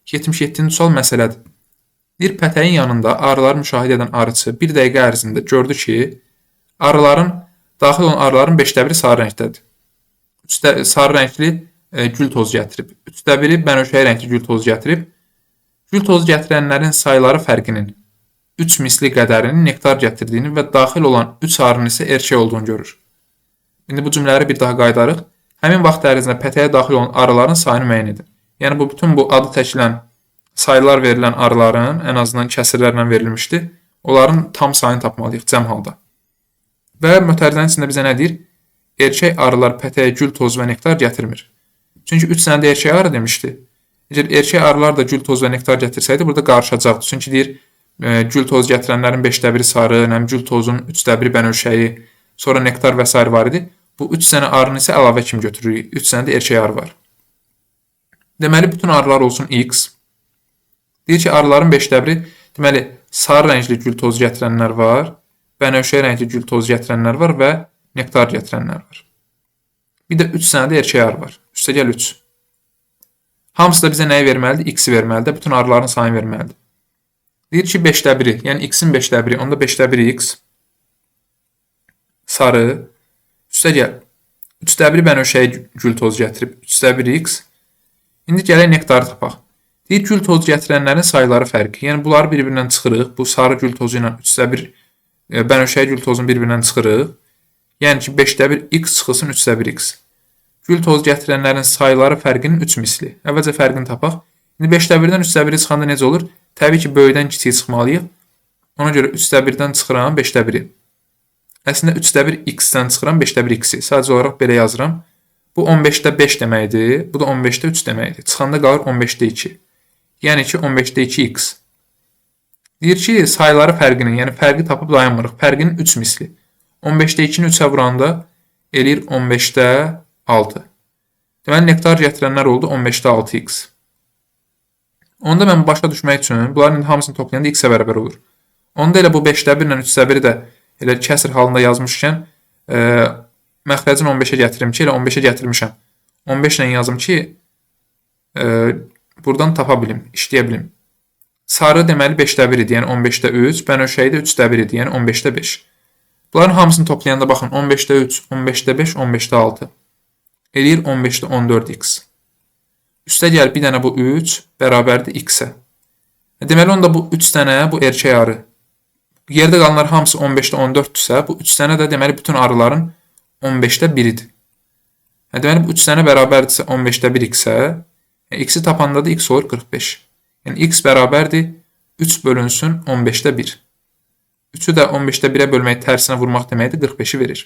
77-ci sual məsələdir. Bir pətəyin yanında arıları müşahidə edən arıçı 1 dəqiqə ərzində gördü ki, daxil olan arıların 5də biri sarı rəngdədir. Sarı rəngli gül tozu gətirib. 3də biri bənövşəyi rəngli gül tozu gətirib. Gül tozu gətirənlərin sayıları fərqinin 3 misli qədərinin nektar gətirdiyini və daxil olan 3 arının isə erkək olduğunu görür. İndi bu cümlələri bir daha qaydarıq. Həmin vaxt ərzində pətəyə daxil olan arıların sayını müəyyən edin. Yəni bütün bu adı çəkilən sayılar verilən arıların, ən azından kəsirlərlə verilmişdi. Onların tam sayını tapmalıyıq cəm halda. Və mötərizənin içində bizə nə deyir? Erkək arılar pətəyə gül tozu və nektar gətirmir. Çünki 3 dənə də erkək arı demişdi. Əgər erkək arılar da gül tozu və nektar gətirsəydi, burada qarışacaqdı. Çünki deyir, gül tozu gətirənlərin 5də biri sarı, gül tozunun 3də biri bənövşəyi, sonra nektar və s. var idi. Bu 3 dənə arını isə əlavə kimi götürürük. 3 dənə də erkək arı var. Deməli, bütün arılar olsun X. Deyir ki, arıların 5də biri, deməli, sarı rəngli gül tozu gətirənlər var, bənövşəyi rəngli gül tozu gətirənlər var və nektar gətirənlər var. Bir də 3 dənə də erkək arı var. Üstə gəl 3. Hamısı da bizə nəyi verməlidir? X-i verməlidir. Bütün arıların sayını verməlidir. Deyir ki, 5də biri, yəni X-in 5də biri, onda 5də biri X. Sarı. Üstə gəl. 3də biri bənövşəyi gül tozu gətirib. 3də biri X. İndi gələk nektarı tapaq. Deyir, gül tozu gətirənlərin sayıları fərqi. Yəni, bunları bir-birindən çıxırıq. Bu sarı gül tozu ilə 3də bir bənövşəyi gül tozunu bir-birindən çıxırıq. Yəni ki, 5də bir X çıxılsın 3də bir X. Gül tozu gətirənlərin sayıları fərqinin 3 misli. Əvvəlcə fərqini tapaq. İndi 5də birdən 3də biri çıxanda necə olur? Təbii ki, böyükdən kiçiyi çıxmalıyıq. Ona görə 3də birdən çıxıram 5də biri. Əslində 3də bir X-dən çıxıram 5də bir X-i. Sadəcə olaraq belə yazıram. Bu 15də 5 deməkdir. Bu da 15də 3 deməkdir. Çıxanda qalır 15də 2. Yəni ki, 15də 2x. Deyir ki, sayıları fərqinin, yəni fərqi tapıb dayanmırıq. Fərqinin 3 misli. 15də 2-ni 3-ə vuranda eləyir 15də 6. Deməli, nektar gətirənlər oldu 15də 6x. Onda mən başa düşmək üçün, bunların hamısını toplayanda x-ə bərabər olur. Onda elə bu 5də 1 ilə 3də 1-i də elə kəsr halında yazmışkən, məxrəcini 15-ə gətirim ki, elə 15-ə gətirmişəm. 15 ilə yazım ki, buradan tapa bilim, işləyə bilim. Sarı deməli 5də 1 idi, yəni 15də 3, bənövşəyi də 3də 1 idi, yəni 15də 5. Bunların hamısını toplayanda baxın, 15də 3, 15də 5, 15də 6. Eləyir 15də 14x. Üstə gəl bir dənə bu 3 bərabərdir x-ə. Deməli, onda bu 3 dənə, bu erkək arı. Yerdə qalanlar hamısı 15də 14-dürsə, bu 3 dənə də deməli bütün arıların 15də 1-idir. Deməli, bu 3 dənə bərabərdirsə 15də 1 x-ə, x-i tapanda da x olur 45. Yəni, x bərabərdir 3 bölünsün 15də 1. 3-ü də 15də 1-ə bölmək tərsinə vurmaq deməkdir 45-i verir.